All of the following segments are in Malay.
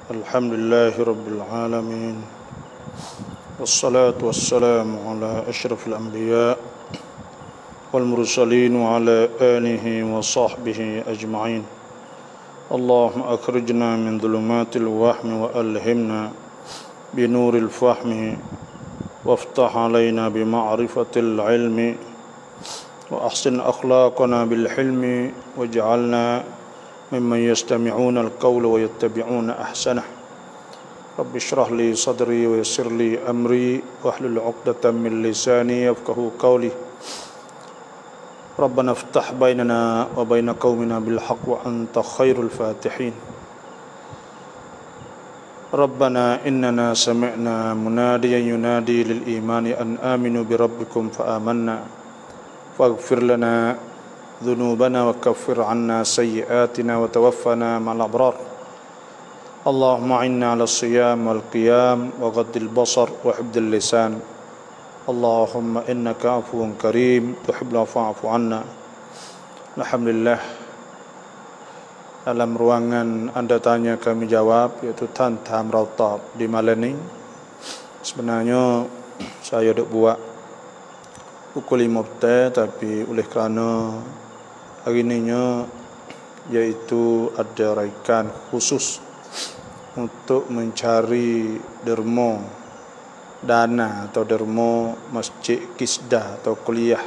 الحمد لله رب العالمين والصلاة والسلام على أشرف الأنبياء والمرسلين وعلى آله وصحبه أجمعين. اللهم أخرجنا من ظلمات الوهم وألهمنا بنور الفهم وافتح علينا بمعرفة العلم وأحسن أخلاقنا بالحلم واجعلنا ممن يستمعون القول ويتبعون أحسنه. رب اشرح لي صدري ويسر لي أمري واحلل عقدة من لساني يفقهوا قولي. ربنا افتح بيننا وبين قومنا بالحق وأنت خير الفاتحين. ربنا إننا سمعنا مناديا ينادي للإيمان أن آمنوا بربكم فآمنا فاغفر لنا ذنوبنا وكفر عنا سيئاتنا وتوفنا مع الأبرار. اللهم أعنا على الصيام والقيام وغض البصر وحفظ اللسان. اللهم إنك عفو كريم تحب العفو فاعف عنا. Alhamdulillah, dalam ruangan Anda tanya kami jawab, yaitu Tantam Rautab di Maleni. Sebenarnya saya duk buat pukul 5 petang, tapi oleh kerana hari ininya yaitu ada raikan khusus untuk mencari derma dana atau derma Masjid Kisdah atau kuliah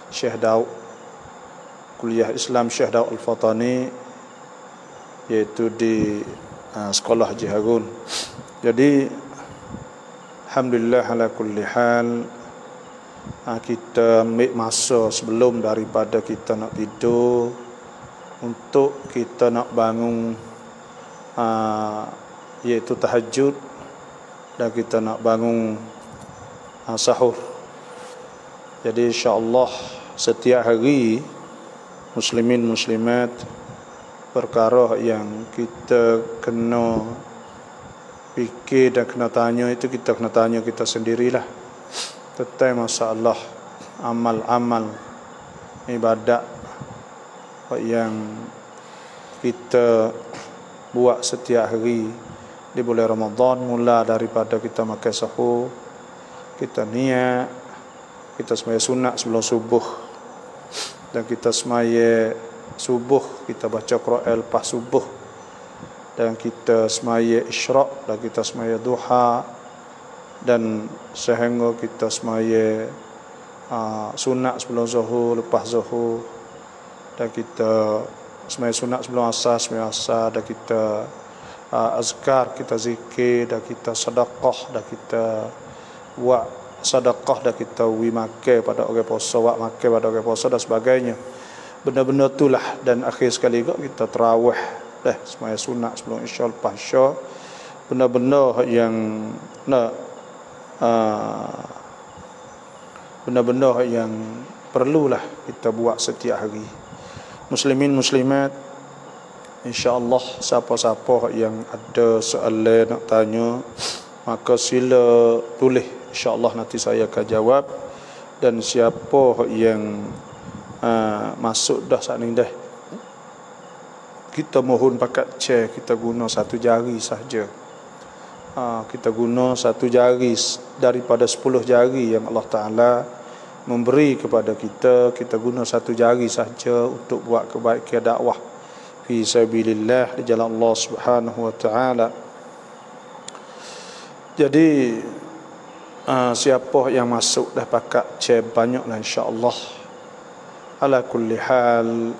Syekh Daud, kuliah Islam Syekh Daud Al-Fatani, yaitu di sekolah Haji Harun. Jadi alhamdulillah ala kulli hal, kita ambil masa sebelum daripada kita nak tidur untuk kita nak bangun, iaitu tahajud, dan kita nak bangun sahur. Jadi insya-Allah setiap hari muslimin muslimat, perkara yang kita kena fikir dan kena tanya itu kita kena tanya kita sendirilah tentang masalah amal-amal ibadat yang kita buat setiap hari di bulan Ramadan, mula daripada kita makan sahur, kita niat, kita semaya sunat sebelum subuh, dan kita semaya subuh, kita baca Quran lepas subuh, dan kita semaya isyraq, dan kita semaya duha, dan sehingga kita semaya sunat sebelum zuhur, lepas zuhur, dan kita semaya sunat sebelum asar, semaya asar, dan kita azkar, kita zikir, dan kita sedekah, dan kita buat sedekah, dan kita makan pada orang puasa, buat makan pada orang puasa dan sebagainya. Benda-benda itulah. Dan akhir sekali juga kita tarawih semaya sunat sebelum isya, lepas isya. Benda-benda yang benda-benda yang perlulah kita buat setiap hari. Muslimin muslimat, insya-Allah siapa-siapa yang ada soalan nak tanya, maka sila tulis, insya-Allah nanti saya akan jawab. Dan siapa yang masuk dah saat ni dah, kita mohon pakat cek, kita guna satu jari saja. Kita guna satu jari daripada 10 jari yang Allah Ta'ala memberi kepada kita. Kita guna satu jari saja untuk buat kebaikan dakwah fi sabilillah, di jalan Allah Subhanahu wa Ta'ala. Jadi siapa yang masuk dah pakat cek banyaklah, insya-Allah. Ala kulli hal,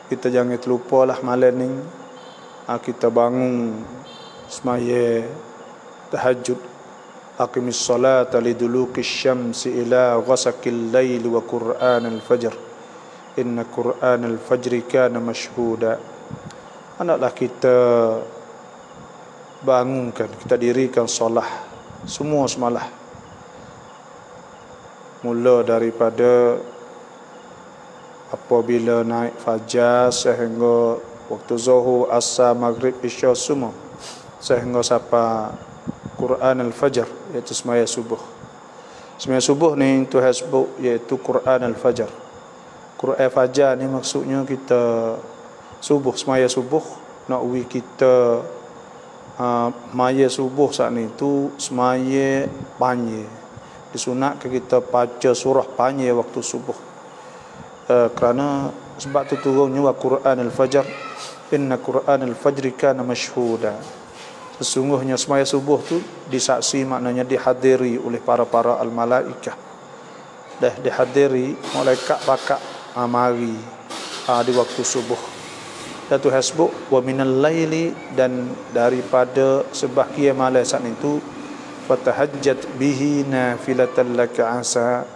kita jangan terlupalah malam ni kita bangun semaya tahajud. Aqimis salata liduluqis syamsi ila ghasaqil lail wa qur'anal fajr inna qur'anal fajri kana mashhuda. Hendaklah kita bangunkan, kita dirikan solat semua semalah, mula daripada apabila naik fajar sehingga waktu zuhur, asar, maghrib, isya semua, sehingga sampai Quran al-Fajr, iaitu semaya subuh. Semaya subuh ni Tuhan sebut iaitu Quran al-Fajr. Quran fajar ni maksudnya kita subuh, semaya subuh, nak kita Semaya subuh saat ni tu semaya panye. Disunat kita baca surah panye waktu subuh. Kerana sebab tu turunnya wa Quran al-Fajr, inna Quran al-Fajr kana mashhuda. Sesungguhnya semaya subuh tu disaksi, maknanya dihadiri oleh para al-malaikah. Dah dihadiri malaikat bakak mari di waktu subuh. Dan Tuhan sebut wa minal laili, dan daripada sebahagian malam saat itu fatahajjat bihi nafilatan laka asa,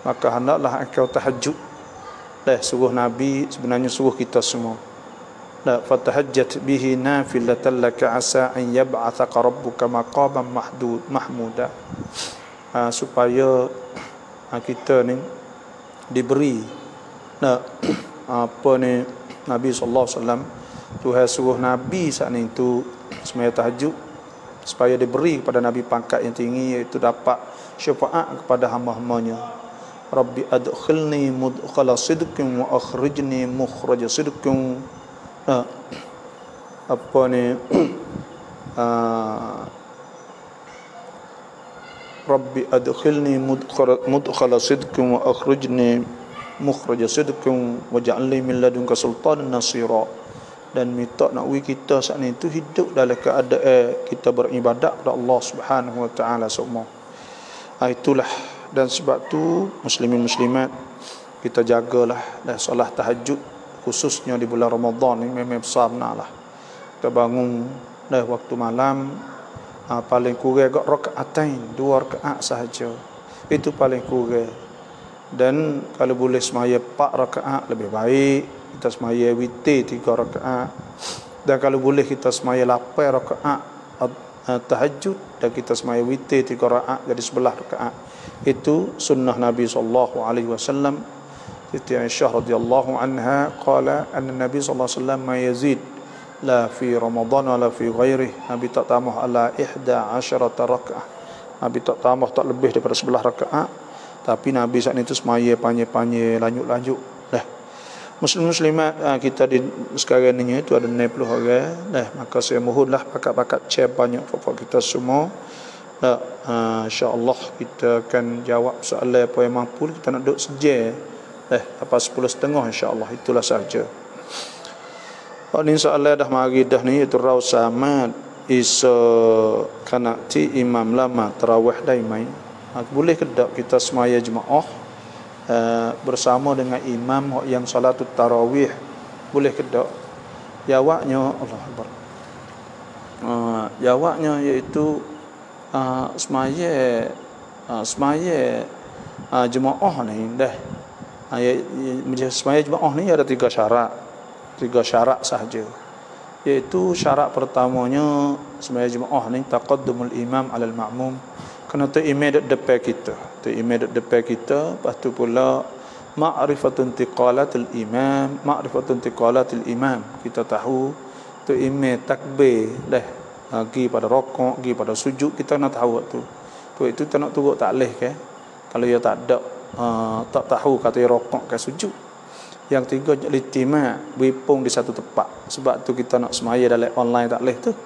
maka hendaklah engkau tahajud. Dah suruh Nabi, sebenarnya suruh kita semua. Dah fatahajjat bihi nafilatan laka asa an yab'athaka rabbuka maqaman mahmuda, supaya kita ni diberi apa ni, Nabi SAW, Tuhan suruh Nabi saat itu semaya tahajud supaya diberi kepada Nabi pangkat yang tinggi, iaitu dapat syafaat kepada hamba-hambanya. Rabbi adkhilni mudkhala sidqin wa akhrijni mukhraja sidqin. Apa ni Rabbi adkhilni mudkhala sidqin wa akhrijni mukhraja sidqin waj'alni min ladunka sultanan nasira. Dan minta nak kita saat itu hidup dalam keadaan kita beribadat kepada Allah Subhanahu wa taala semua. Itulah, dan sebab tu muslimin muslimat kita jagalah dan solat tahajud, khususnya di bulan Ramadan ni memang besar benar lah. Kita bangun dah waktu malam, paling kurang agak rakaatain, 2 rakaat sahaja, itu paling kurang. Dan kalau boleh semaya 4 rakaat lebih baik. Kita semaya witir 3 rakaat. Dan kalau boleh kita semaya 8 rakaat tahajud, dan kita semaya witir 3 rakaat, jadi 11 rakaat. Itu sunnah Nabi SAW. Siti Aisyah radhiyallahu anha qala anna Nabi SAW ma yazid la fi Ramadan wala fi ghairih. Nabi tak tambah ala 11 rakaat. Nabi tak tambah, tak lebih daripada 11 rakaat. Tapi Nabi saat itu semaya panjang-panjang, lanjut-lanjut. Dah. Muslim-muslimat kita di sekarang ni itu ada 90 orang. Dah, maka saya mohonlah pakat-pakat share banyak kepada kita semua. Dah, insya-Allah kita akan jawab soalan apa yang mampu. Kita nak duduk sejam. Dah, apa 10.30 insya-Allah, itulah saja. Ini soalan dah mari dah ni, itu raw samad isa kanati imam lama tarawih daimai. Boleh ke tak kita semaya jemaah bersama dengan imam yang salatut tarawih? Boleh ke tak? Jawabnya Allah Akbar. Jawabnya iaitu semaya jemaah ni dah. Semaya jemaah ni ada 3 syarat. 3 syarat sahaja. Iaitu syarat pertamanya, semaya jemaah ni taqaddumul imam alal ma'mum. Kena tu imam depan kita. Tu imam depan kita. Lepas tu pula ma'rifatun tiqalatul imam. Ma'rifatun tiqalatul imam. Kita tahu tu imam takbir dah. Pergi pada rokok, pergi pada sujud, kita nak tahu waktu. Tu itu kita nak turut taklih ke. Kalau dia tak ada, tak tahu kata dia rokok ke sujud. Yang 3 litimak, berhimpun di satu tempat. Sebab tu kita nak semaya dalam online taklih tu.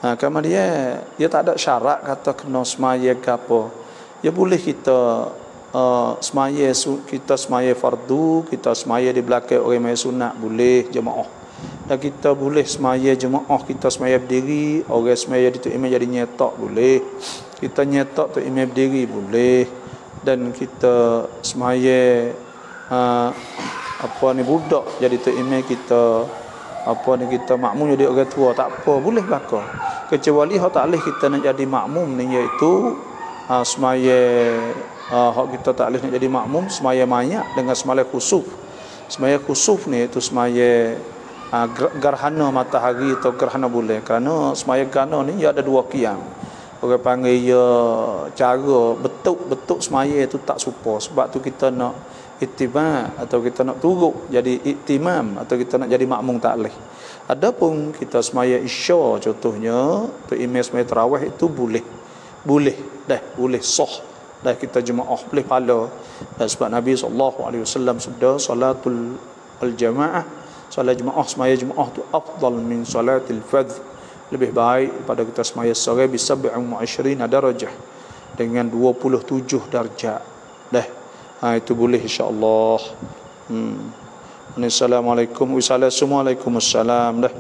Kemudian dia tak ada syarat kata kena semaya ke apa. Ya boleh kita semaya, kita semaya fardu, kita semaya di belakang orang maya sunat, boleh jemaah. Dan kita boleh semaya jemaah, kita semaya berdiri, orang semaya di tu imam jadi nyetak, boleh. Kita nyetak tu imam berdiri, boleh. Dan kita semaya apa ni budak jadi tu imam, kita apa ni kita makmum jadi orang tua, tak apa, boleh belaka. Kecuali hak taklih kita nak jadi makmum ni, iaitu semaya hak kita taklih nak jadi makmum semaya mayat dengan semaya khusuf. Semaya khusuf ni itu semaya gerhana matahari atau gerhana bulan. Kerana semaya gerhana ni dia ada 2 qiyam. Orang panggil ya cara betul semaya itu tak serupa. Sebab tu kita nak ittiba atau kita nak turut jadi iktimam atau kita nak jadi makmum taklih. Adapun kita semaya isya contohnya, tu imam semaya tarawih itu boleh sah dah kita jemaah, boleh pahala. Sebab Nabi SAW sabda salatul jamaah, salat jemaah semaya jemaah tu afdal min salatil fadh. lebih baik pada kita semaya sore bisa 27 darajah dengan 27 darjat dah. Itu boleh insya-Allah. Assalamualaikum Waalaikumsalam dah.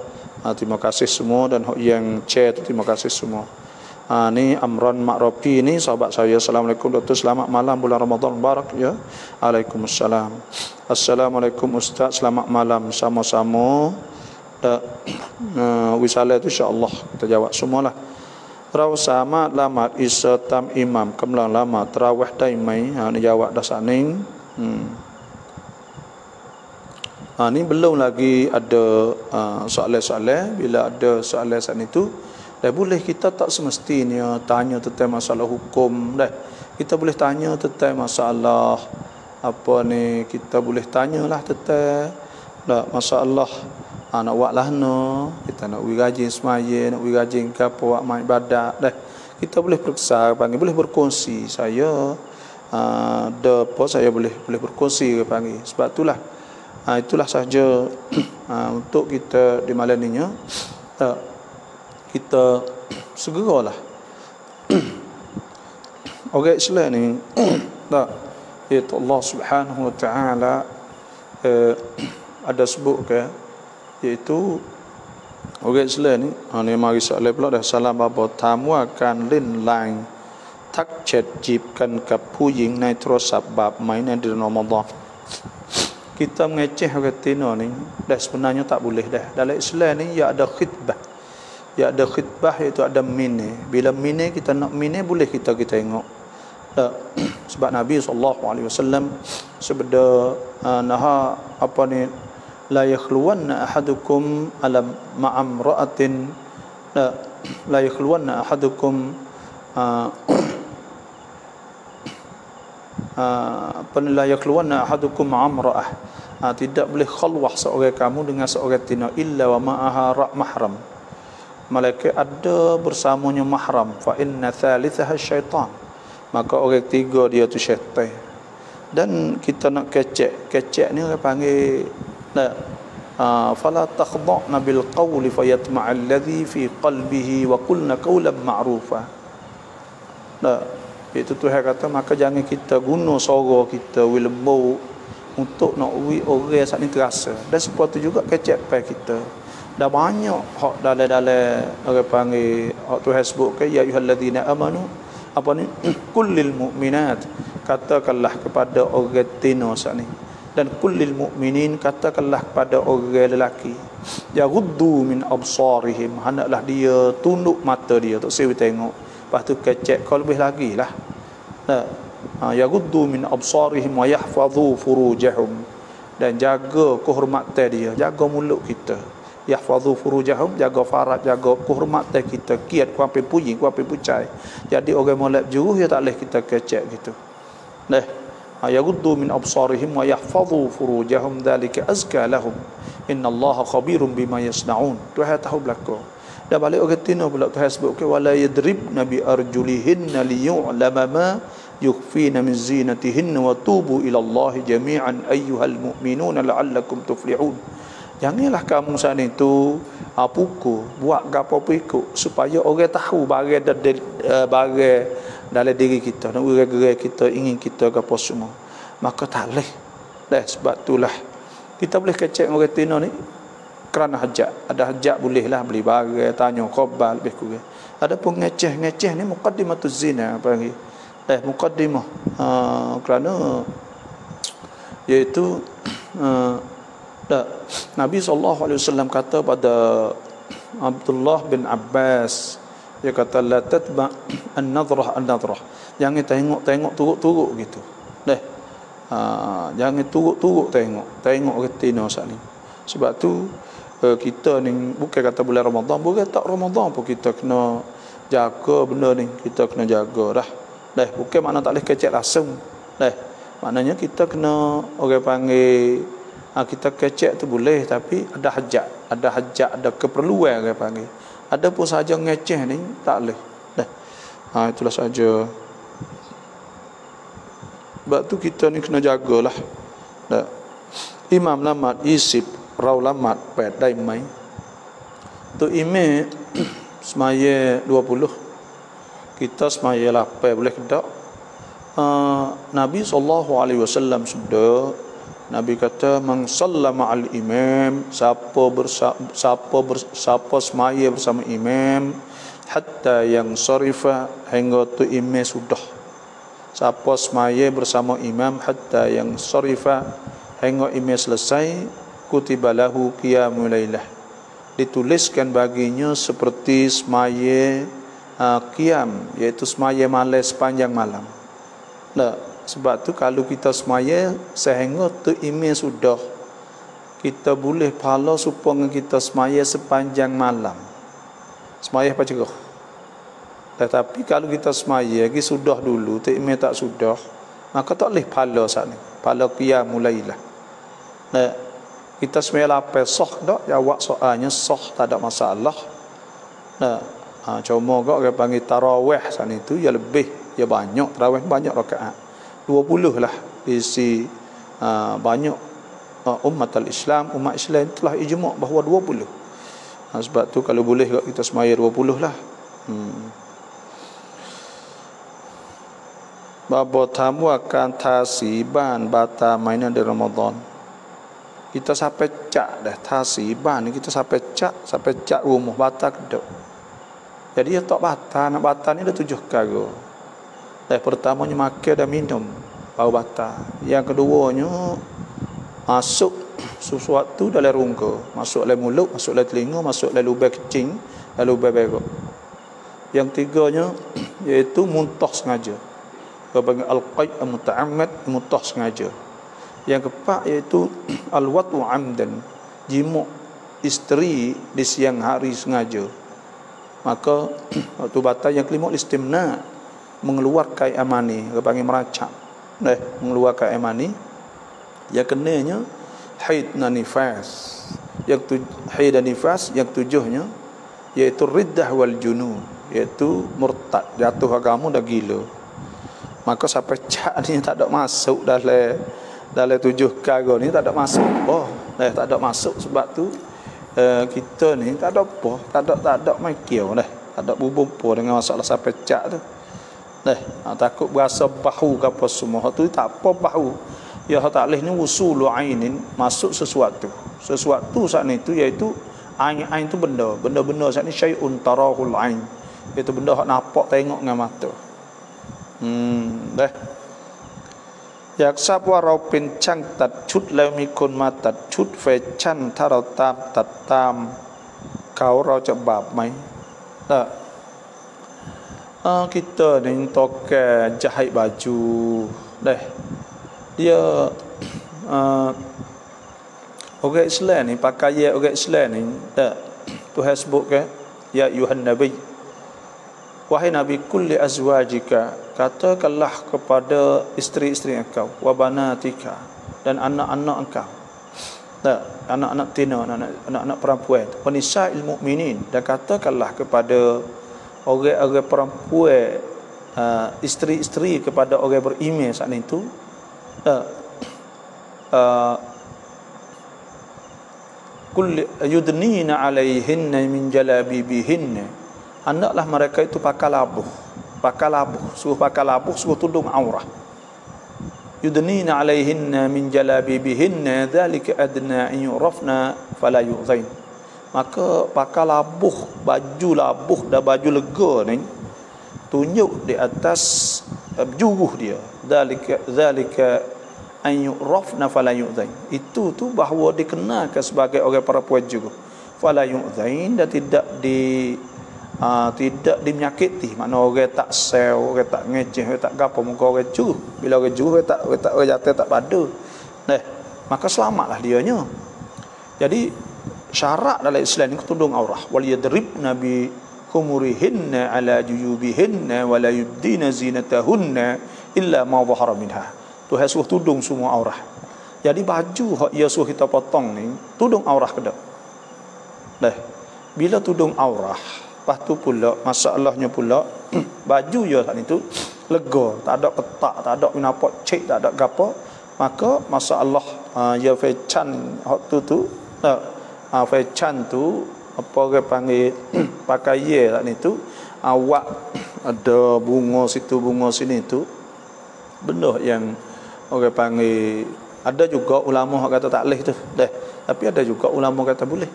Terima kasih semua, dan yang chat terima kasih semua. Ni Amran Makropi ni sahabat saya. Assalamualaikum Doktor, selamat malam bulan Ramadan Mubarak ya. Waalaikumsalam. Assalamualaikum Ustaz, selamat malam. Sama-sama. Wisala itu insya-Allah kita jawab semualah. Raw sama lamat isa tam imam kemlang lama tarawih daimai. Ni jawab dah saning. Ni belum lagi ada soalan-soalan. Bila ada soalan saat itu, dah boleh kita tak semestinya tanya tentang masalah hukum dah. Kita boleh tanya tentang masalah apa ni, kita boleh tanyalah tentang masalah nak buat lah no, kita nak pergi rajin semaya, nak pergi rajin ke apa buat mai ibadat dah. Kita boleh periksa panggil, boleh berkongsi. Saya apa saya boleh berkongsi ke panggil. Sebab itulah saja untuk kita di malam ni kita segeralah orang Islam ni iaitu Allah Subhanahu wa taala ada sebut ke, iaitu orang Islam ni ni mari soalan pula dah. Salam apa tamu akan lin line tak chat jipkan ke ผู้หญิงในโทรศัพท์แบบไหมในเดือนรอมฎอน kita mengeceh orang tino ni dah sebenarnya tak boleh dah. Dalam Islam ni ya ada khitbah. Ya ada khitbah, iaitu ada mine. Bila mine kita nak mine boleh kita tengok. Sebab Nabi SAW sebeda naha apa ni, la yakhluwanna ahadukum ala ma'amra'atin, la yakhluwanna ahadukum la yakhluwanna ahadukum ma'amra'ah. Tidak boleh khalwah seorang kamu dengan seorang tina illa wa ma'aha mahram, malaikat ada bersamanya mahram. Fa inna thalithaha syaitan, maka orang tiga dia tu syaitan. Dan kita nak kecek ni orang panggil fala takhda'na bil qawli fayatma'a alladhi fi qalbihi wa qulna qawlan ma'rufa. Itu Tuhan kata, maka jangan kita guna suara kita lembut untuk nak orang saat ni terasa. Dan seperti itu juga kecek pai kita. Dah banyak hak dalam orang panggil hak Tuhan sebut ke ya ayyuhallazina amanu apa ni kullil mu'minat, katakanlah kepada orang tino saat ni, dan kullil mu'minin, katakanlah kepada orang lelaki, yaghuddu min absarihim, hendaklah dia tunduk mata dia tak sewi tengok. Lepas tu kecek kau lebih lagi lah. Yaghuddu min absarihim wa yahfazu furujahum, dan jaga kehormatan dia, jaga mulut kita. Yahfazu furujahum, jaga faraj, jaga kehormatan kita. Kiat ku ampe puji, ku ampe pucai. Jadi orang molek juruh dia tak boleh kita kecek gitu. Yaghuddu min absarihim wa yahfazu furujahum dzalika azka lahum innallaha khabirum bima yasnaun. Tuhan tahu belaka. Dah balik orang tino pula Tuhan sebut ke wala yadribna bi arjulihinna liyu'lama ma yukhfina min zinatihinna wa tubu ila Allah jami'an ayyuhal mu'minuna la'allakum tuflihun. Janganlah kamu saat itu pukul, buat apa-apa ikut supaya orang tahu barang dalam diri kita, dan gerai-gerai kita ingin kita apa semua. Maka tak boleh. Sebab itulah kita boleh kecek orang tino ni kerana hajat. Ada hajat bolehlah beli barang, tanya khabar lebih kurang. Ada pun ngeceh ni muqaddimatuz zina panggil. Muqaddimah kerana iaitu Nabi SAW kata pada Abdullah bin Abbas, dia kata la tatba an-nadrah an-nadrah, jangan tengok turut-turut gitu. Jangan turut-turut tengok retina saat ni. Sebab tu kita ni bukan kata bulan Ramadan, bukan tak Ramadan pun kita kena jaga benda ni, kita kena jaga dah. Bukan makna tak boleh kecek langsung. Maknanya kita kena orang panggil kita kecek tu boleh, tapi ada hajat, ada keperluan orang panggil. Ada pun saja ngeceh ni tak boleh. Itulah saja. Sebab tu kita ni kena jagalah. Imam lamat isip raw lamat pet dai mai tu ime semaya 20, kita semaya 8 boleh ke tak? Nabi SAW sudah, Nabi kata man sallama al imam, siapa semaya bersama imam hatta yang sarifa, hingga tu imam sudah. Siapa semaya bersama imam hatta yang sarifa, hingga imam selesai, kutiba lahu qiyamul lailah, dituliskan baginya seperti semaya qiyam, iaitu semaya malam sepanjang malam. Nah, sebab tu kalau kita semaya sehingga tu imam sudah, kita boleh pahala supaya kita semaya sepanjang malam. Semaya apa cegah? Tetapi kalau kita semaya lagi sudah dulu, tu imam tak sudah, maka tak boleh pahala saat ni. Pahala qiyamul lailah. Nah, kita semaya lapar sah tak? Jawab soalnya sah, tak ada masalah. Nah, cuma kau orang panggil tarawih saat itu ya lebih, ya banyak, tarawih banyak rakaat. 20 lah isi banyak umat al-Islam, umat Islam telah ijma' bahawa 20. Sebab tu kalau boleh kita semaya 20 lah. Babo tamu akan tasiban bata mainan di Ramadan. Kita sampai cak dah tasiban ni, kita sampai cak rumah bata kedok. Jadi ya tak bata, nak bata ni ada 7 perkara. Pertamanya makan dan minum bau bata. Yang keduanya masuk sesuatu dalam rongga, masuk dalam mulut, masuk dalam telinga, masuk dalam lubang kecing, dalam lubang berak. Yang tiganya iaitu muntah sengaja. Bagi al-qai' muta'ammad, muntah sengaja. Yang keempat iaitu al-wat'u amdan, jima' isteri di siang hari sengaja. Maka waktu batal. Yang kelima istimna, mengeluarkan air mani, panggil meracak. Mengeluarkan air mani. Yang kenanya haid dan nifas. Haid dan nifas. Yang tujuhnya iaitu riddah wal junun, iaitu murtad, jatuh agama dah gila. Maka sampai cak ni tak ada masuk dalam 7 perkara ni, tak ada masuk. Tak ada masuk. Sebab tu kita ni tak ada apa, tak ada mikir dah, tak ada bubur dengan masalah sampai cak tu. Takut berasa bahu ke apa semua tu, tak apa bahu. Ya Allah ni usulu ainin, masuk sesuatu saat ni tu, iaitu ain tu benda saat ni syai'un tarahul ain, iaitu benda hak nampak tengok dengan mata. Yak sapwa rau pin chang tat chutแล้วมีคนมาตัดชุดแฟชั่นถ้าเราตัดตามเขาเราจะบาปไหม kita ni tokek jahit baju dia orang Islam ni pakai orang Islam ni Tuhan sebut ke ya ayuhan nabi, wahai nabi, kulli azwajika, katakanlah kepada isteri-isteri engkau, wa banatika, dan anak-anak engkau, anak-anak tina, anak-anak perempuan, wa nisa'il mu'minin, dan katakanlah kepada orang-orang perempuan, isteri-isteri kepada orang beriman saat itu, kulli yudnina alaihinna min jalabibihinna, hendaklah mereka itu pakai labuh, suruh tudung aurah. Yudnina alaihinna min jalabibihinna dzalika adna an yurafna fala yu'zain. Maka pakai baju labuh dan baju lega ni tunjuk di atas juruh dia, dzalika an yurafna fala yu'zain. Itu tu bahawa dikenakan sebagai orang perempuan juga, fala yu'zain, dan tidak dimenyakiti. Makna orang tak sel, orang tak ngeceh, orang tak gapo, muka orang juruh. Bila orang juruh orang jatuh tak pada, maka selamatlah dianya. Jadi syarat dalam Islam ni tudung aurah, wal yadribna bi khumurihinna ala juyubihinna wa la yubdina zinatahunna illa ma dhahara minha. Tuhan suruh tudung semua aurah. Jadi baju hak ia suruh kita potong ni tudung aurah ke dak? Bila tudung aurah, lepas tu pula masalahnya pula baju ya saat itu lega, tak ada ketak, tak ada nampak cek, tak ada gapo, maka masalah ya fashion hak tu fashion tu apa orang panggil pakai ye tak ni tu awak ada bunga situ bunga sini tu benda yang orang panggil, ada juga ulama kata tak boleh tu dah, tapi ada juga ulama kata boleh.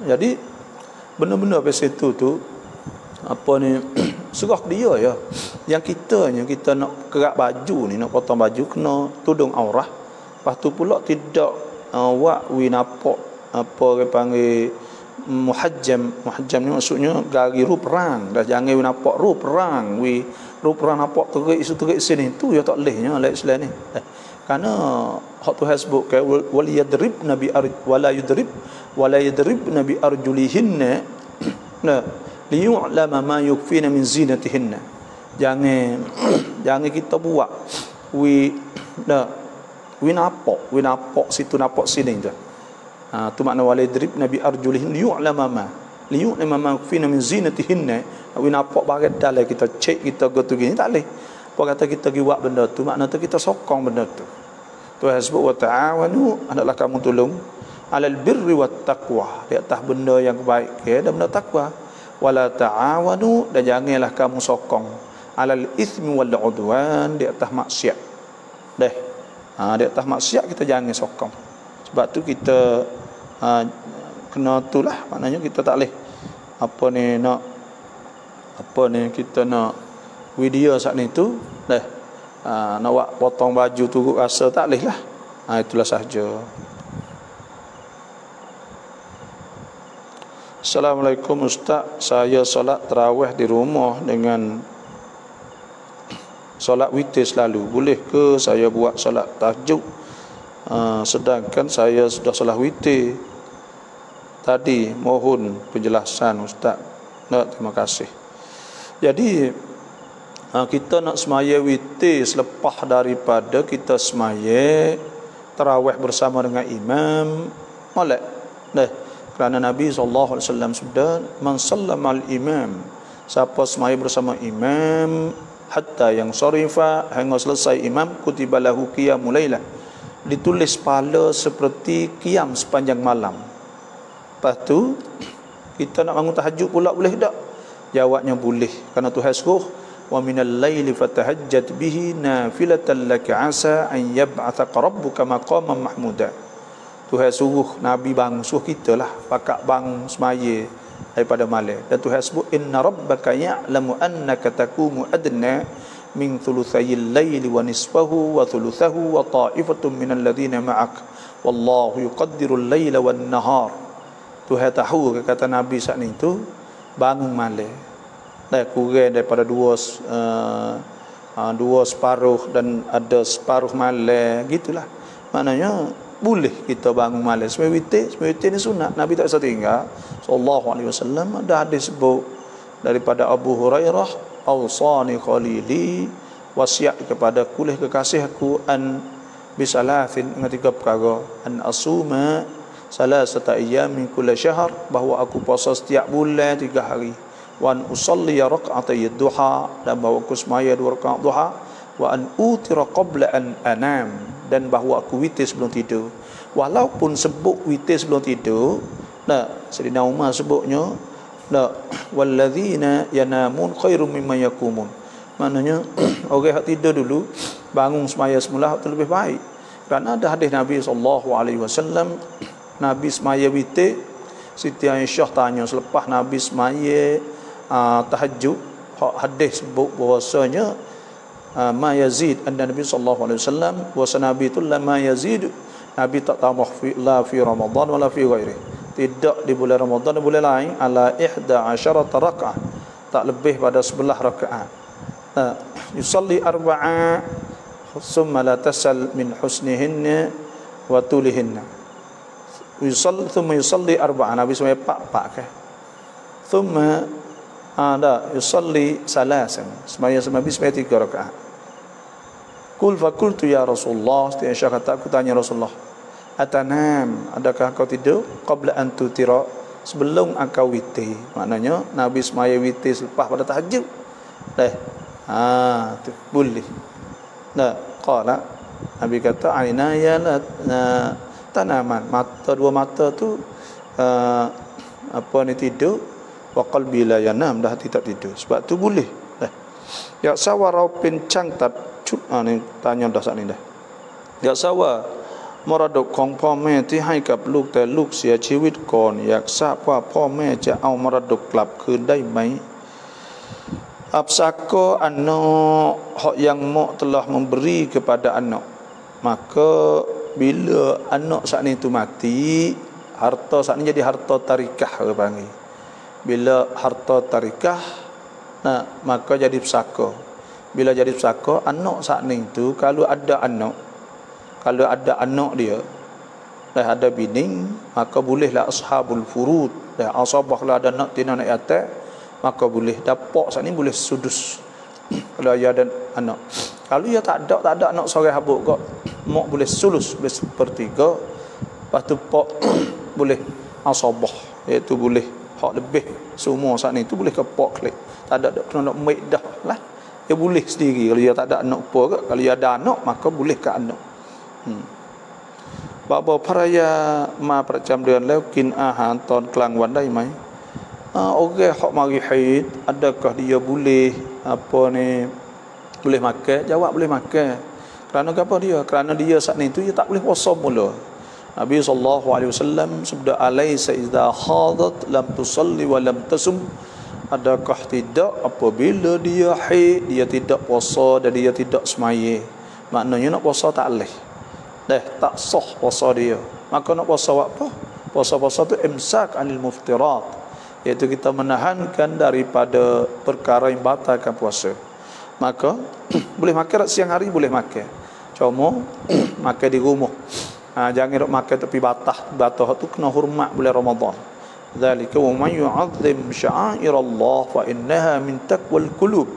Jadi benda-benda apa situ tu apa ni serah dia ya. Yang kita nak kerak baju ni, nak potong baju kena tudung aurah. Lepas tu pula tidak awak wi nampak apa orang panggil muhajjam ni maksudnya gari rup perang. Dah jangan wi nampak rup perang, rup perang nampak terik isu terik sini tu ya tak lehnya dalam Islam ni. Karena hak tu hasbuk ke wal yadrib nabi arid wala yadrib nabi arjulihinna nah liyu'lama ma yukfina min zinatihinna. Jangan kita buat wi nampak situ nampak sini je. Tu makna walidrib nabi arjulihin liyu'lama ma yukfina min zinatihinna. Wi nampak bagai dalam kita cek kita go tu gini tak leh. Apa kata kita pergi buat benda tu, makna tu kita sokong benda tu. Tuhan sebut wa ta'awanu, hendaklah kamu tolong alal birri wat taqwa, di atas benda yang baik dan benda takwa. Wala ta'awanu, dan janganlah kamu sokong alal ithmi wal udwan, di atas maksiat. Di atas maksiat kita jangan sokong. Sebab tu kita kena itulah, maknanya kita tak boleh kita nak video saat ni tu nak buat potong baju turut rasa tak boleh lah. Itulah sahaja. Assalamualaikum Ustaz, saya solat tarawih di rumah dengan solat witir selalu, boleh ke saya buat solat tahajud sedangkan saya sudah solat witir tadi? Mohon penjelasan Ustaz. Terima kasih. Jadi kita nak semaya witir selepas daripada kita semaya tarawih bersama dengan imam molek. Kerana Nabi SAW sudah man sallama al-imam, siapa semaya bersama imam hatta yang sarifa, hingga selesai imam, kutiba lahu qiyamul lailah, ditulis pahala seperti qiyam sepanjang malam. Lepas tu kita nak bangun tahajud pula boleh tak? Jawabnya boleh, kerana Tuhan suruh wa minal laili fatahajjat bihi nafilatan laka asa an yab'athaka rabbuka maqaman mahmuda. Tuhan suruh Nabi bangun, suruh kita lah pakak bangun semaya daripada malam. Dan Tuhan sebut inna rabbaka ya'lamu annaka taqumu adna min thuluthayil laili wa nisfahu wa thuluthahu wa ta'ifatun minal ladhina ma'ak wallahu yuqaddirul laila wan nahar. Tuhan tahu, kata Nabi saat ni tu bangun malam kurang daripada dua separuh dan ada separuh malam, gitulah. Maknanya boleh kita bangun malam semai witir ni sunat. Nabi tak bisa tinggal sallallahu alaihi wasallam. Ada hadis sebut daripada Abu Hurairah, awsani khalili, wasiat kepada kulih kekasih aku an bisalathin, dengan 3 perkara, an asuma salasata ayyamin kulla syahr, bahawa aku puasa setiap bulan 3 hari, wa an usalli rak'atay duha, dan bahawa aku semaya 2 rakaat duha, wa an utira qabla an anam, dan bahawa aku witir sebelum tidur. Walaupun sebut witir sebelum tidur, Sayyidina Umar sebutnya walladzina yanamun khairum mimma yakumun, maknanya orang yang tidur dulu bangun semaya semula itu lebih baik. Kerana ada hadis Nabi SAW, Nabi semaya witir, Siti Aisyah tanya selepas Nabi semaya tahajud, hadis sebut bahwasanya ma yazid anna Nabi sallallahu alaihi wasallam, bahwa Nabi itu lama yazid, Nabi tak tambah la fi Ramadan wala fi ghairi, tidak di bulan Ramadan dan bulan lain, ala 11 rakaat, tak lebih pada 11 rakaat. Yusalli arba'a thumma la tasal min husnihinna wa tulihinna. Thumma yusalli arba'a, Nabi semua 4 ke. Thumma yusalli salasan, semaya Nabi semaya 3 rakaat. Qul fa qultu ya Rasulullah, Siti Aisyah kata, aku tanya Rasulullah, atanam, adakah kau tidur qabla an tutira, sebelum engkau witir? Maknanya Nabi semaya witir selepas pada tahajud. Tu boleh. Qala, Nabi kata ainaya la tanaman, mata, 2 mata tu apa ni tidur, wa qalbi la yanam, dah hati tak tidur. Sebab tu boleh dah. Ya sawa rau pencang tat cut ni tanya dah sat ni dah. Ya sawa มรดกของพ่อแม่ที่ให้กับลูกแต่ลูกเสียชีวิตก่อนอยากทราบว่าพ่อแม่จะเอามรดกกลับคืนได้ไหม Apsaka anak hak yang mak telah memberi kepada anak, maka bila anak saat ni tu mati, harta saat ni jadi harta tarikah orang panggil. Bila harta tarikah, nah maka jadi pesaka. Bila jadi pesaka, anak saat ni tu kalau ada anak dia dah ada bini, maka bolehlah ashabul furud, dah asabahlah ada anak tina anak yatim, maka boleh dapat saat ni boleh sudus kalau ia ada anak. Kalau ia tak ada anak seorang habuk kok, mak boleh sulus, boleh sepertiga, lepas tu pak boleh asabah, iaitu boleh hak lebih semua saat ni tu boleh ke pak klik. Tak ada kena nak make dah lah, dia boleh sendiri. Kalau ia tak ada anak apa ke, kalau ia ada anak maka boleh ke anak. บอกบอกภรรยามาประจำเดือนแล้วกินอาหารตอนกลางวันได้ไหม Okey, hak mari haid, adakah dia boleh apa ni boleh makan? Jawab boleh makan. Kerana apa dia? Kerana dia saat ni tu dia tak boleh puasa mula. Nabi SAW sabda alaysa idza hadat lam tusalli wa lam tasum. Adakah tidak apabila dia haid dia tidak puasa dan dia tidak semaya? Maknanya nak puasa tak boleh. Dah tak sah puasa dia. Maka nak puasa apa? Puasa-puasa tu imsak anil muftirat, iaitu kita menahankan daripada perkara yang batalkan puasa. Maka boleh makan siang hari, boleh makan, cuma makan di rumah. Jangan makan tepi batah tu kena hormat bulan Ramadan. Zalika wa man yu'azzim sya'airallah fa innaha min taqwal qulub.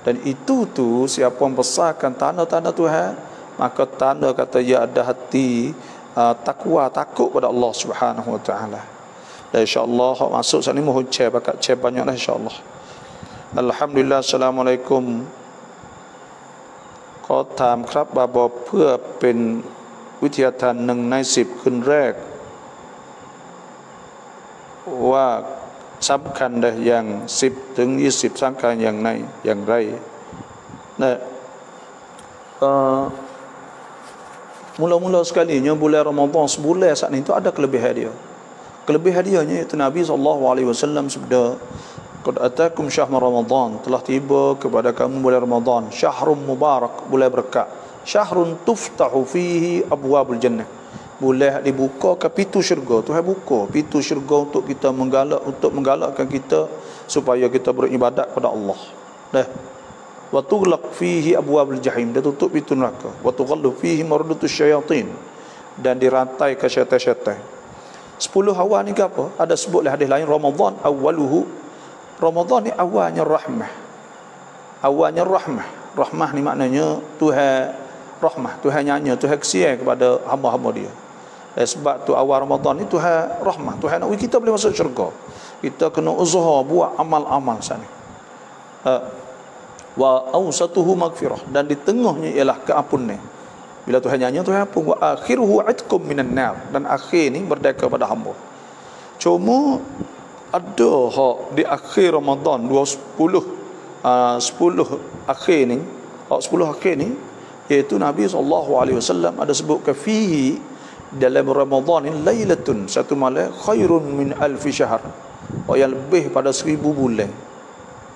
Dan itu tu siapa yang besarkan tanda-tanda Tuhan, maka tanda kata ia ada hati takwa, takut pada Allah Subhanahu wa taala. Dan insya-Allah masuk saat ni mohon share bakat share banyaklah insya-Allah. Alhamdulillah. Assalamualaikum ขอถามครับบาบอเพื่อเป็นวิทยาทาน1 ใน 10คืนแรกว่าสำคัญได้อย่าง10 ถึง 20สำคัญอย่างไหนอย่างไรนะ mula-mula sekalinya bulan Ramadan sebulan saat ni tu ada kelebihan dia. Kelebihan dianya iaitu Nabi SAW sabda, qad atakum syahr Ramadan, telah tiba kepada kamu bulan Ramadan, syahrun mubarak, bulan berkat, syahrun tuftahu fihi abwabul jannah, bulan dibuka ke pintu syurga. Tuhan buka pintu syurga untuk kita menggalakkan kita supaya kita beribadat kepada Allah. Dah. Wa tughlaq fihi abwabul jahim, dia tutup pintu neraka. Wa tughallu fihi mardutus syayatin, dan dirantai ke syaitan-syaitan. 10 awal ni ke apa? Ada sebutlah hadis lain, Ramadan awaluhu, Ramadan ni awalnya rahmah. Awalnya rahmah. Rahmah ni maknanya Tuhan rahmah, Tuhan nyanya, Tuhan kesian kepada hamba-hamba dia. Sebab tu awal Ramadan ni Tuhan rahmah, Tuhan nak kita boleh masuk syurga. Kita kena usaha buat amal-amal sana. Wa awsatuhu maghfirah, dan di tengahnya ialah keampunan. Bila Tuhan nyanyi, Tuhan ampun. Wa akhiruhu atkum minan nar, dan akhir ni merdeka pada hamba. Cuma ada hak di akhir Ramadan 10 akhir ni, hak 10 akhir ni, iaitu Nabi SAW ada sebut ke fihi, dalam Ramadan ni lailatun, satu malam khairun min alfi syahr, yang lebih pada 1000 bulan,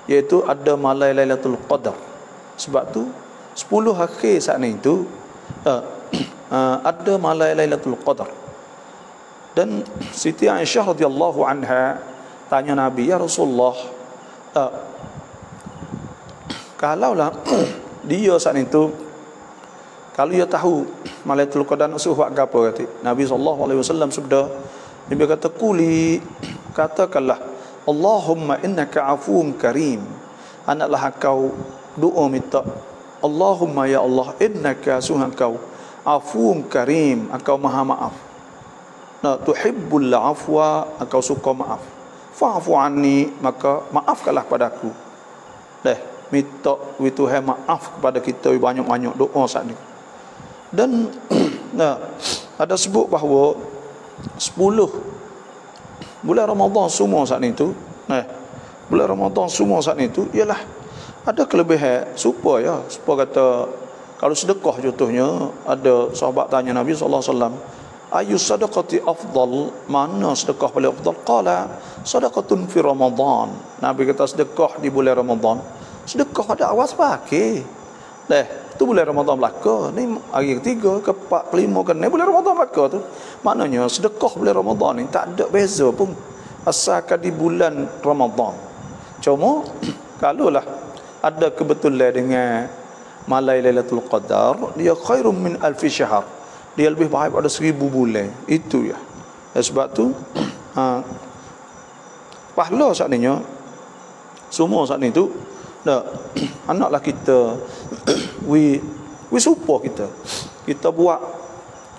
iaitu ada malam Lailatul Qadar. Sebab tu 10 akhir saat ni tu ada malam Lailatul Qadar. Dan Siti Aisyah radhiyallahu anha tanya Nabi, ya Rasulullah, kalaulah dia saat itu, kalau dia tahu Lailatul Qadar nak suruh buat apa, kata Nabi SAW sabda, Nabi kata kuli, katakanlah Allahumma innaka afuun karim, anaklah kau doa minta, Allahumma ya Allah, innaka suhan kau afuun karim, engkau maha maaf, tuhibbul afwa, engkau suka maaf, fa'fu anni, maka maafkanlah padaku. Dah minta Tuhan maaf kepada kita, banyak-banyak doa saat ni. Dan ada sebut bahawa 10 bulan Ramadan semua saat itu, bulan Ramadan semua saat itu ialah ada kelebihan supaya kata kalau sedekah contohnya, ada sahabat tanya Nabi sallallahu alaihi wasallam, ayu sadaqati afdal, mana sedekah paling afdal? Qala sadaqatun fi Ramadan. Nabi kata sedekah di bulan Ramadan. Sedekah pada awas pakai. Tu bulan Ramadan belaka. Ni hari ketiga, keempat, kelima kan ni bulan Ramadan belaka tu. Maknanya sedekah bulan Ramadan ni tak ada beza pun. Asalkan di bulan Ramadan. Cuma kalaulah ada kebetulan dengan malam Lailatul Qadar, dia khairum min alfi syahr. Dia lebih baik pada 1000 bulan. Itu ya. Sebab tu pahala saatnya semua saat ni tu anaklah kita we support kita buat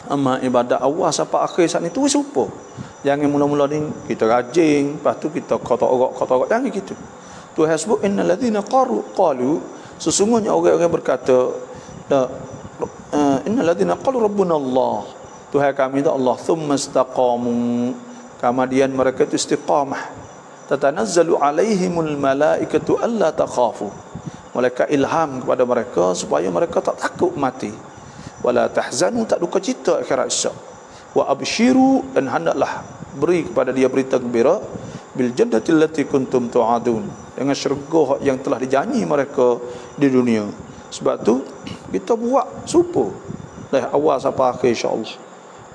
amal ibadat awal sampai akhir saat ni tu we support. Jangan mula-mula ni kita rajin, lepas tu kita kata-kata jangan gitu. Tu hasbu innal ladzina qalu, sesungguhnya orang-orang berkata innal ladzina qalu rabbuna Allah, Tuhan kami itu Allah, thumma istaqamu, kemudian mereka itu istiqamah, tatanazzalu alaihimul malaikatu alla takhafu, malaikat ilham kepada mereka supaya mereka tak takut mati, wala tahzanu, tak duka cita akhirat esok, wa abshiru, dan hendaklah beri kepada dia berita gembira, bil jannati allati kuntum tu'adun, dengan syurga yang telah dijanji mereka di dunia. Sebab tu kita buat super dari awal sampai akhir insya-Allah.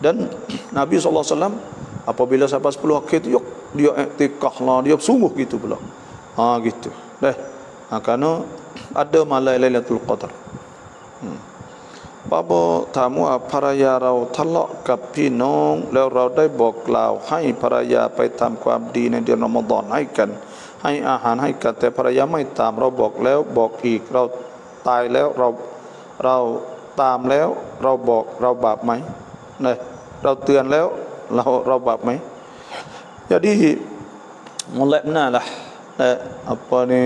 Dan Nabi SAW apabila sampai 10 akhir tu dia iktikaf lah, dia sungguh gitu pula. Gitu. Kerana ada malam Lailatul Qadar. Bapa tamu ภรรยาเราทะเลาะกับพี่น้องแล้วเราได้บอกกล่าวให้ภรรยาไปทำความดีในเดือนรอมฎอนให้กันให้อาหารให้กันแต่ภรรยาไม่ตามเราบอกแล้วบอกอีกเราตายแล้วเราตามแล้วเราบอกเราบาปไหมเราเตือนแล้วเราบาปไหม Jadi mulai benar lah apa ni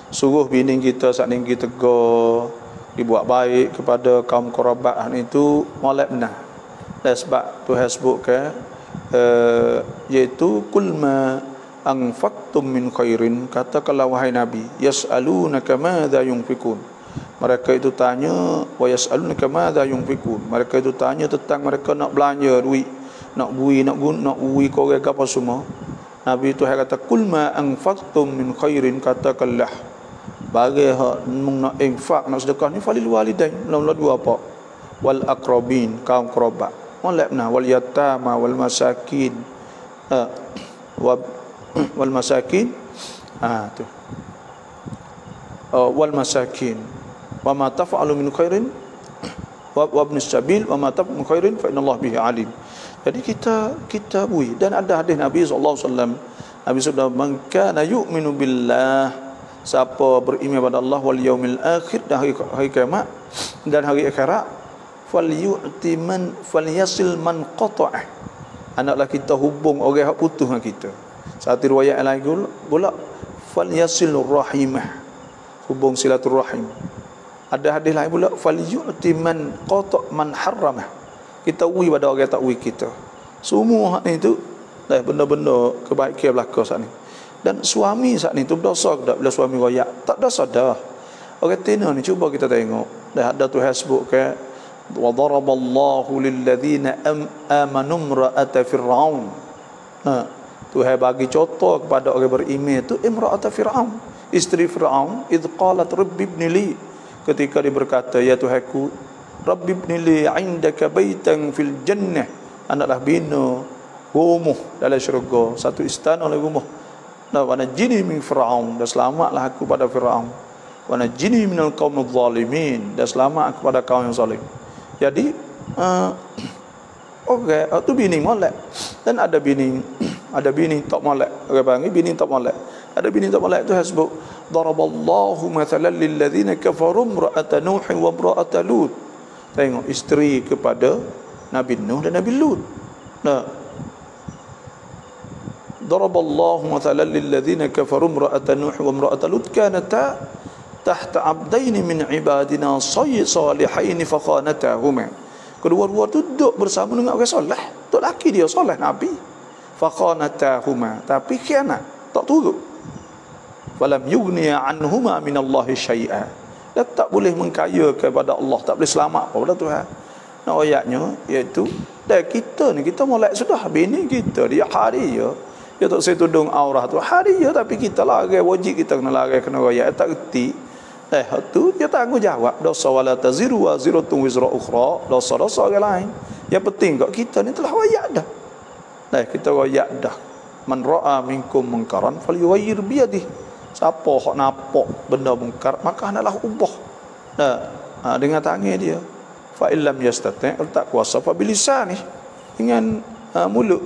suruh bini kita saat ni kita tegur, dibuat baik kepada kaum kerabat itu mulai benar. Dan sebab Tuhan sebutkan iaitu kul ma anfaqtum min khairin, katakanlah wahai Nabi, yas'alunaka madza yunfikun, mereka itu tanya, wa yas'alunaka madza yunfikun, mereka itu tanya tentang mereka nak belanja duit, nak bui korang apa semua. Nabi Tuhan kata kul ma anfaqtum min khairin, katakanlah bagi hak nak infak, nak sedekah ni falil walidain, mula-mula dua apa, wal aqrabin, kaum kerabat, wal yatama wal masakin, wal masakin, tu wal masakin, wa ma taf'alu min khairin wa ibn sabil wa ma taf'alu min khairin fa innallaha bihi alim. Jadi kita bui. Dan ada hadis Nabi sallallahu alaihi wasallam, Nabi sudah man kana yu'minu billah, siapa beriman pada Allah wal yaumil akhir, dan hari kiamat dan hari akhirat, falyu'ti man falyasil man qata'ah, hendaklah kita hubung orang yang putus dengan kita. Satu riwayat lain pula falyasil rahimah, hubung silaturahim. Ada hadis lain pula falyu'ti man qata' man harramah, kita ui pada orang tak ui kita. Semua ni tu benda-benda kebaikan belaka saat ni. Dan suami saat ni tu berdosa ke tak bila suami royak? Tak dosa dah. Orang tina ni cuba kita tengok. Dah ada Tuhan sebut ke wa daraballahu lil ladzina amanu imra'ata fir'aun. Tuhan bagi contoh kepada orang beriman tu imra'ata fir'aun, isteri Fir'aun, id qalat rabbi ibni li, ketika dia berkata ya Tuhanku, rabbi ibni li 'indaka baitan fil jannah, anaklah bina rumah dalam syurga, satu istana oleh rumah. Wa najini min fir'aun, dan selamatlah aku pada Fir'aun. Wa najini minal qaumidz zalimin, dan selamat aku pada kaum yang zalim. Jadi okey, tu bini molek. Dan ada bini tak molek. Orang panggil bini tak molek. Ada bini tak molek tu hasbuk daraballahu mathalan lil ladzina kafaru imra'ata nuh wa imra'ata lut. Tengok isteri kepada Nabi Nuh dan Nabi Lut. Daraballahu mathalan lil ladzina kafaru imra'ata nuh wa imra'ata lut kanata tahta 'abdaini min 'ibadina salihain fakhanatahuma. Kedua-dua tu duduk bersama dengan orang soleh. Tok laki dia soleh Nabi. faqanatahuma, tapi khianat, tak turut. Falam yughniya anhuma minallahi syai'a, dia tak boleh mengkaya kepada Allah, tak boleh selamat kepada Tuhan. Nah, ayatnya iaitu dah kita ni, kita molek sudah bini kita dia hari ya. Dia tak saya tudung aurah tu hari ya, tapi kita larai wajib kita kena larai kena royak tak reti. Tu dia tanggungjawab dosa wala taziru wa ziratun wizra ukhra, dosa-dosa orang lain. Yang penting kat kita ni telah royak dah. Kita royak dah. Man ra'a minkum munkaran falyughayyir bi yadihi. Siapa hak nampak benda mungkar maka hendaklah ubah. Dengan tangan dia. Fa illam yastati', tak kuasa fa bilisani, dengan mulut.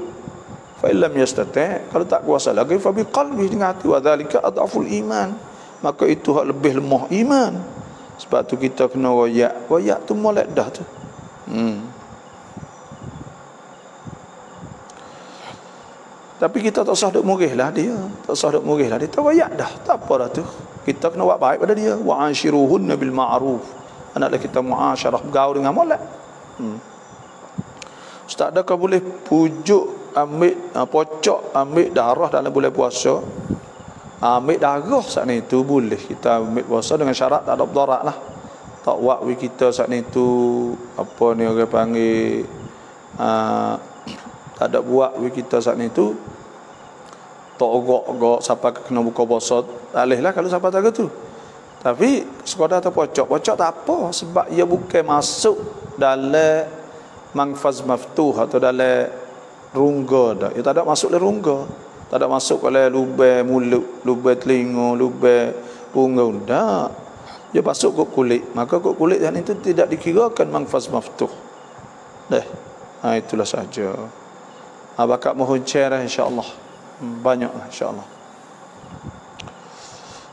Fa illam yastati', kalau tak kuasa lagi fa biqalbi, dengan hati. Wa dzalika adhaful iman, maka itu hak lebih lemah iman. Sebab tu kita kena royak tu molek dah tu. Tapi kita tak usah duk murihlah dia, tak usah duk murihlah dia, royak dah, tak apa dah tu. Kita kena buat baik pada dia. Wa anshiruhunna bil ma'ruf, hendaklah kita muasyarah, bergaul dengan molek. Ustaz, adakah boleh pujuk ambil pocok ambil darah dalam bulan puasa? Ambil darah saat ni tu boleh kita ambil puasa dengan syarat tak ada mudarat lah. Tak wakwi kita saat ni tu apa ni orang panggil tak ada buat we kita saat ni tu tak ogok-ogok siapa kena buka puasa, alih lah kalau siapa tak tu. Tapi sekadar tu pocok tak apa, sebab ia bukan masuk dalam mangfaz maftuh atau dalam rungga dah. Ia tak ada masuk dalam rungga, tak ada masuk oleh lubang mulut, lubang telinga, lubang punggung dah. Dia masuk kok kulit, maka kok kulit yang itu tidak dikirakan mangfaz maftuh. Itulah saja. Bakat mohon cerah insya-Allah. Banyak insya-Allah.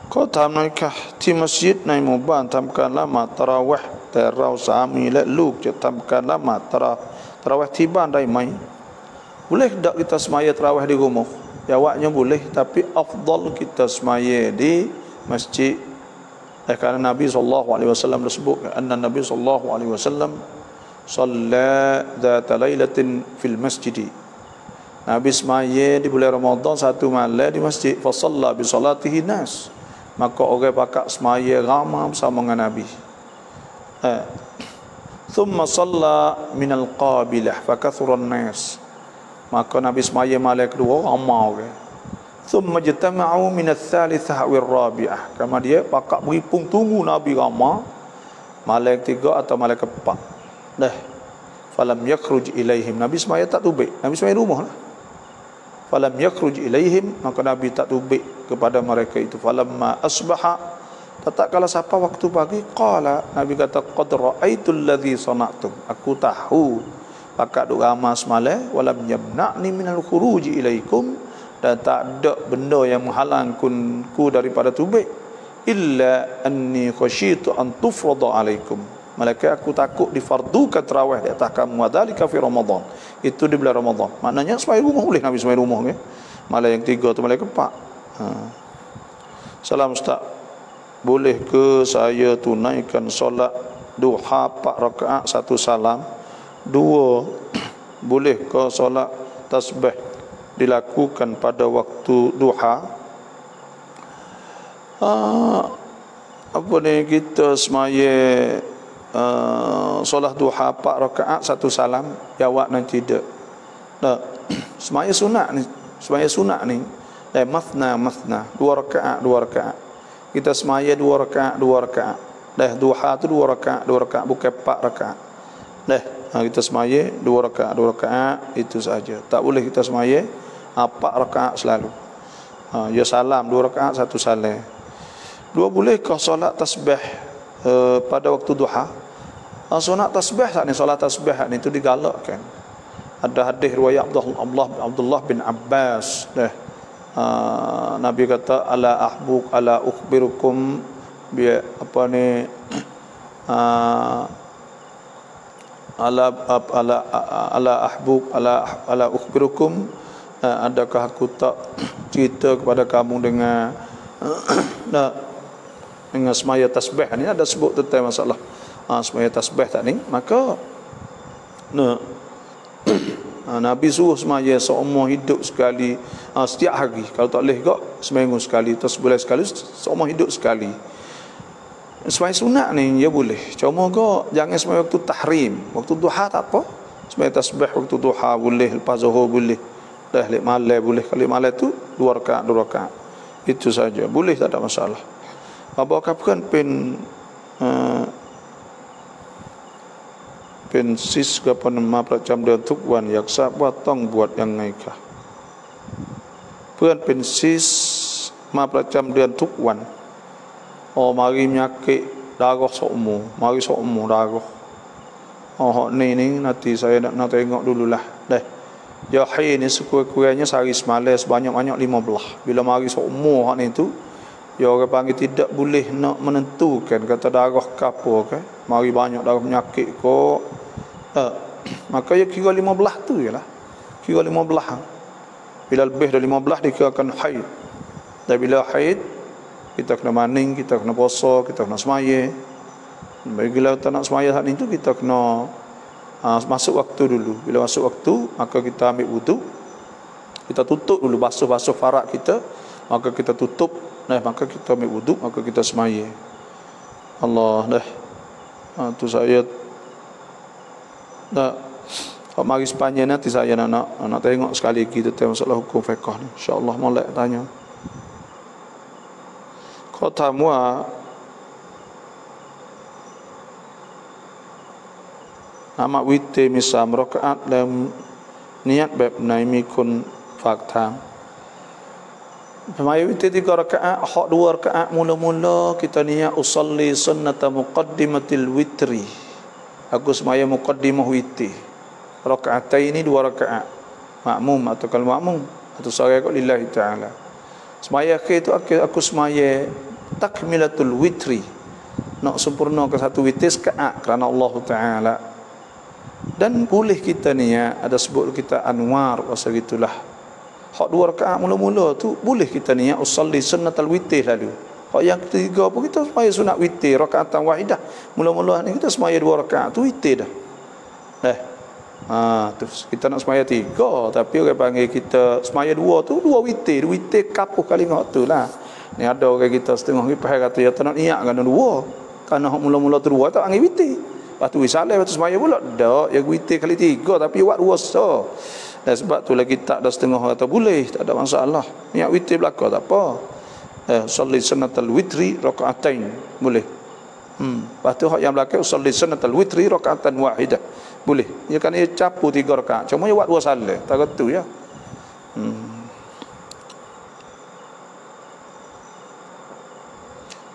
Kau tam naikah di masjid naik muban tamkan lama tarawih terau sami luk je tamkan lama tarawih tiban dai mai. Boleh tak kita semaya tarawih di rumah? Jawabnya boleh, tapi afdal kita semaya di masjid. Kerana Nabi SAW disebut anna Nabi SAW shalla dzata lailatin fil masjid. Nabi semaya di bulan Ramadan satu malam di masjid, fa shalla bi salatihi nas, maka orang pakak semaya ramai bersama dengan Nabi. Thumma shalla min al-qabilah fa kathura an-nas, maka Nabi semaya malam kedua ramai orang. Thumma jatama'u min al-thalithah wa ar-rabi'ah, kama dia pakak berhimpun tunggu Nabi ramai malam ketiga atau malam keempat. Falam yakhruj ilaihim, Nabi semaya tak tubik, Nabi semaya rumah lah. Falam yakhruj ilaihim, maka Nabi tak tubik kepada mereka itu. Falamma asbaha, tatkala siapa waktu pagi, qala, Nabi kata qad ra'aitul ladzi sana'tum, aku tahu pakat duk ramai semalam, walam yamna'ni minal khuruji ilaikum, dan tak ada benda yang menghalangku daripada tubik, illa anni khasyitu an tufrada alaikum, malaikat aku takut difardukan tarawih di atas kamu, adzalika fi Ramadan, itu di bulan Ramadan. Maknanya sembahyang rumah boleh, Nabi sembahyang rumah ke? Malam yang tiga tu malam keempat. Salam Ustaz, boleh ke saya tunaikan solat duha 4 rakaat 1 salam? 2, boleh ke solat tasbih dilakukan pada waktu duha? Apa ni, kita semaya solat duha 4 rakaat 1 salam? Jawab nanti tidak. Semaya sunat ni, semaya sunat ni mathna 2 rakaat 2 rakaat. Kita semaya 2 rakaat 2 rakaat. Duha tu 2 rakaat 2 rakaat, bukan 4 rakaat. Kita semaya 2 rakaat 2 rakaat, itu saja. Tak boleh kita semaya 4 rakaat selalu. Ya salam 2 rakaat 1 salam. 2, bolehkah solat tasbih pada waktu duha? Solat tasbih saat ni, solat tasbih ni itu digalakkan. Ada hadis riwayat Abdullah bin Abbas, Nabi kata ala ukhbirukum bi apa ni ala ukhbirukum, adakah aku tak cerita kepada kamu dengan semaya tasbih ni? Ada sebut tentang masalah semaya tasbih tak ni. Maka Nabi suruh semaya seumur hidup sekali, setiap hari. Kalau tak boleh kok seminggu sekali atau sebulan sekali, seumur hidup sekali. Semaya sunat ni ya boleh. Cuma kok jangan semaya waktu tahrim. Waktu duha tak apa. Semaya tasbih waktu duha boleh, lepas zuhur boleh. Dah lek malam boleh. Kalau malam tu 2 rakaat. Itu saja. Boleh, tak ada masalah. Apa kapkan sis ke nama macam diaทุกวันอยากทราบว่าต้องบวชยังไงคะเพื่อนเป็นซิสมาประจำเดือนทุกวันmari penyakit darah seumur, mari seumur darah. Ni nanti saya nak tengok dululah. Ya haid ni sekurang-kurangnya sehari semalam sebanyak-banyak 15. Bila mari seumur hak ni tu, ya orang panggil tidak boleh nak menentukan kata darah ke apa ke. Mari banyak darah penyakit kok. Maka ya kira 15 tu jelah. Kira 15. Bila lebih dari 15 dikirakan haid. Dan bila haid kita kena maning, kita kena puasa, kita kena semaya. Bila kita nak semaya saat itu kita kena masuk waktu dulu. Bila masuk waktu maka kita ambil wudu. Kita tutup dulu basuh faraq kita, maka kita tutup, maka kita ambil wudu, maka kita semaya. Allah tu saya mari sepanjang nanti saya nak tengok sekali lagi tentang masalah hukum fiqh ni. Insya-Allah molek tanya. Kau tahu nama witir misal rakaat dalam niat แบบไหนมีคนฝากถาม Semaya witir 3 rakaat, hak 2 rakaat mula-mula kita niat usalli sunnata muqaddimatil witri. Aku semaya muqaddimah witir. Rakaatain ini 2 rakaat. Makmum atau kalau makmum atau seorang kau lillahi ta'ala. Semaya akhir itu aku semaya takmilatul witri. Nak sempurna ke satu witir seka'at kerana Allah Ta'ala. Dan boleh kita ni ada sebut kita anwar pasal gitulah. Hak 2 rakaat mula-mula tu boleh kita ni usalli sunnatul witir lalu. Hak yang ketiga pun kita semaya sunat witir rakaatan wahidah. Mula-mula ni kita semaya 2 rakaat tu witir dah. Terus kita nak semaya 3 tapi orang panggil kita semaya 2 tu 2 witir kapuh kali ngok tu lah. Ni ada orang kita setengah kipas kata ya tak nak niat kan 2. Kerana hak mula-mula tu 2 tak angin witir. Lepas tu wisalah lepas tu semaya pula dak ya witir kali 3 tapi buat 2 so. Dan sebab tu lagi tak ada setengah kata boleh, tak ada masalah. Niat witir belaka tak apa. Salli sunnatul witri rakaatain boleh. Lepas tu hak yang belakang salli sunnatul witri rakaatan wahidah. Boleh. Ya kan ia capu 3 rakaat. Cuma dia buat 2 salat. Tak tu ya.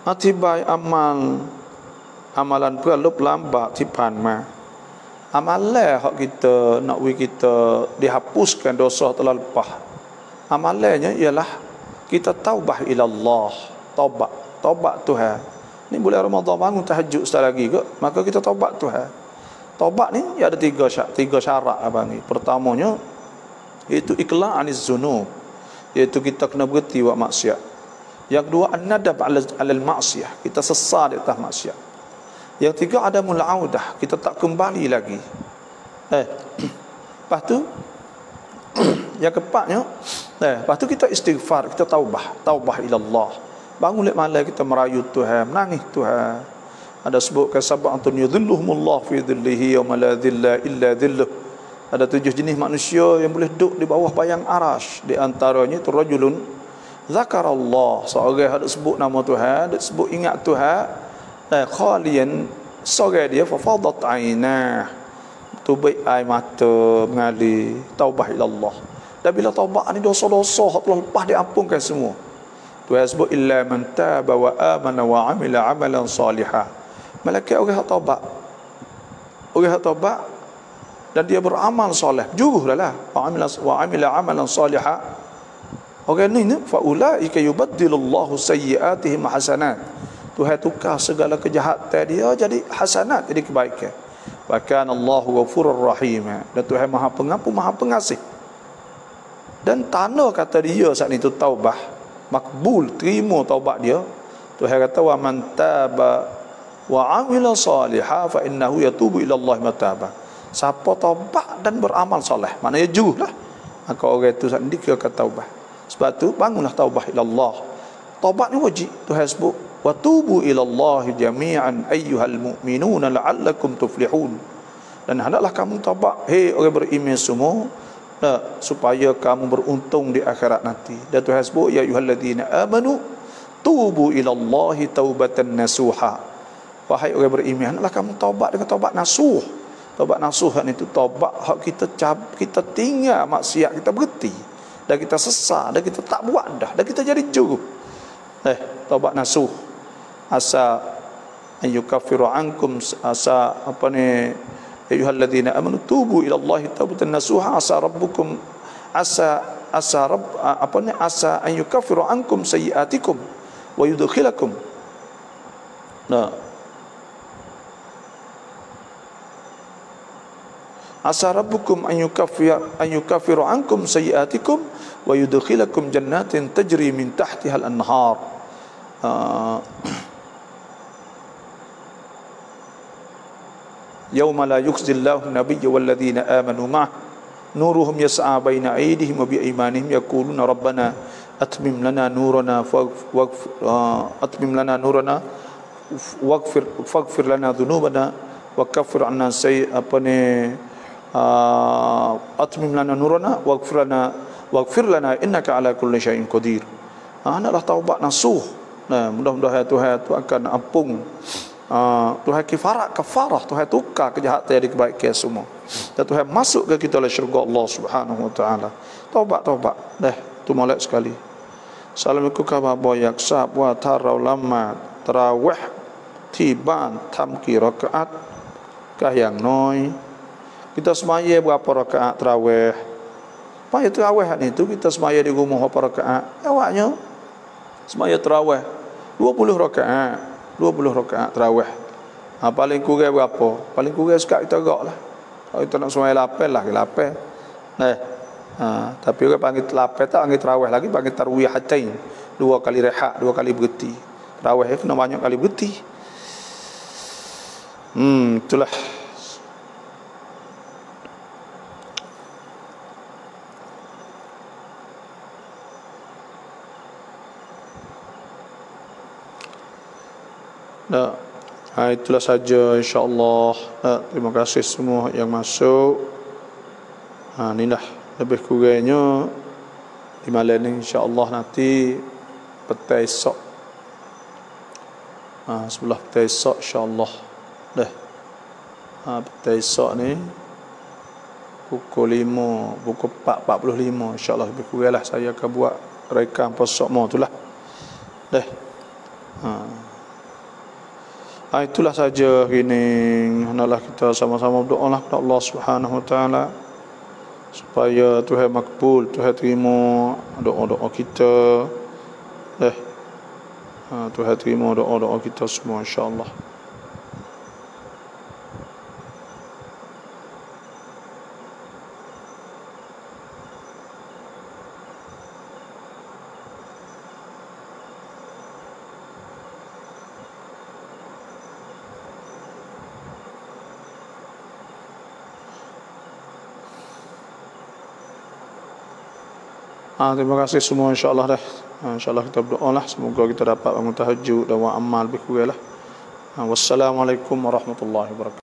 Atibai amalan เพื่อลบล้างบาปที่ผ่านมา Amalan hak kita nak kita dihapuskan dosa telah lepas. Amalannya ialah kita taubah ila Allah, taubat Tuhan. Ni bulan Ramadan bangun tahajud sekali lagi ke, maka kita taubat Tuhan. Taubat ni ada 3 syarat abang ni. Pertamanya iaitu iqla' aniz zunub, iaitu kita kena berhenti buat maksiat. Yang kedua an-nadab 'alal ma'siyah, kita sesal di atas maksiat. Yang tiga ada mulaudah, kita tak kembali lagi. Lepas tu yang keempatnya, lepas tu kita istighfar, kita taubah ila Allah. Bangun lek malam kita merayu Tuhan, menangis Tuhan. Ada sebutkan sab'atun yudhilluhumullah fi dhillihi yawma la dhilla illa dhilluh. Ada 7 jenis manusia yang boleh duduk di bawah bayang arash. Di antaranya itu rajulun zakarallah, seorang ada sebut nama Tuhan, ada sebut ingat Tuhan. Khalian sorang dia fafadat ainah, tubai air mata mengalir, taubah ila Allah. Dan bila taubat ni dosa-dosa hak telah lepas diampunkan semua. Tuhan sebut illa man taba wa amana wa amila amalan salihah. Malaikat orang hak taubat dan dia beramal soleh, jujur lah wa amila amalan salihah. Orang ni fa ulaika yubaddilullahu sayyi'atihim hasanat. Tuhan tukar segala kejahatan dia jadi hasanat, jadi kebaikan. Wa kana Allahu ghafurur rahim. Dan Tuhan Maha Pengampun, Maha Pengasih. Dan tanda kata dia saat itu taubah makbul, terima taubat dia. Tuhan kata wa man taba wa amila salihah fa innahu yatubu ila Allah mataba. Siapa taubat dan beramal soleh, maknanya juhlah. Maka orang itu sendiri kira taubat. Sebab tu bangunlah taubat ila Allah. Taubat ni wajib. Tuhan sebut, wa tubu ila Allah jami'an ayyuhal mu'minuna la'allakum tuflihun. Dan hendaklah kamu taubat, hei orang beriman semua, supaya kamu beruntung di akhirat nanti. Dan Tuhan sebut, ya ayyuhalladzina amanu tubu ila Allah taubatan nasuha. Wahai orang beriman, hendaklah kamu taubat dengan taubat nasuh. Taubat nasuh itu taubat hak kita tinggal maksiat, kita berhenti, dan kita sesat, dan kita tak buat dah, dan kita jadi jujur. Taubat nasuh. Asa an yukaffiru ankum, asa apa ni, ayyuhalladzina amanu tubu ila Allah taubatan nasuha, asa rabbukum asa an yukaffiru ankum sayyi'atikum wa yudkhilakum. Asa rabbukum an yukaffiru ankum sayyi'atikum wa yudkhilakum jannatin tajri min tahtiha al-anhar. Yawma la yukhzillahu an-nabiyya wal ladzina amanu ma'ah nuruhum yas'a baina aydihim wa bi aymanihim yaquluna rabbana atmim lana nurana waghfir lana dhunubana wa kaffir 'anna atmim lana nurana waghfir lana innaka ala kulli syai'in qadir. Hendaklah taubat nasuh. Mudah-mudahan Tuhan itu akan ampun, Tuhan kafarah, Tuhan tukar kejahatan jadi kebaikan semua, dan Tuhan masuk ke kita oleh syurga Allah Subhanahu wa taala. Taubat tu molek sekali. Assalamualaikum kabar boyak sab wa tarau lama tarawih tiban tamki rakaat kah yang noi. Kita semaya berapa rakaat tarawih? Pai tarawih itu kita semaya di rumah berapa rakaat? Awaknya semaya tarawih 20 rakaat tarawih. Paling kurang berapa? Paling kurang sekali kita geraklah. Kalau kita nak semaya 8 lah, 8. Tapi orang panggil 8 tak panggil tarawih lagi, panggil tarwih hatain. 2 kali rehat, 2 kali berhenti. Tarawih kena banyak kali berhenti. Itulah. Itulah saja insya-Allah. Terima kasih semua yang masuk. Inilah lebih kurangnya di malam ni insya-Allah, nanti petang esok. Sebelah petang esok insya-Allah. Petang esok ni pukul 4:45 insya-Allah lebih kuranglah saya akan buat rekam posok mo itulah. Itulah saja kini. Hendaklah kita sama-sama berdoa kepada Allah Subhanahu wa taala supaya Tuhan makbul, Tuhan terima doa-doa kita. Tuhan terima doa-doa kita semua insya-Allah. Terima kasih semua insya-Allah dah. InsyaAllah kita berdoa lah, semoga kita dapat bangun tahajud dan amal lebih kurang lah. Wassalamualaikum warahmatullahi wabarakatuh.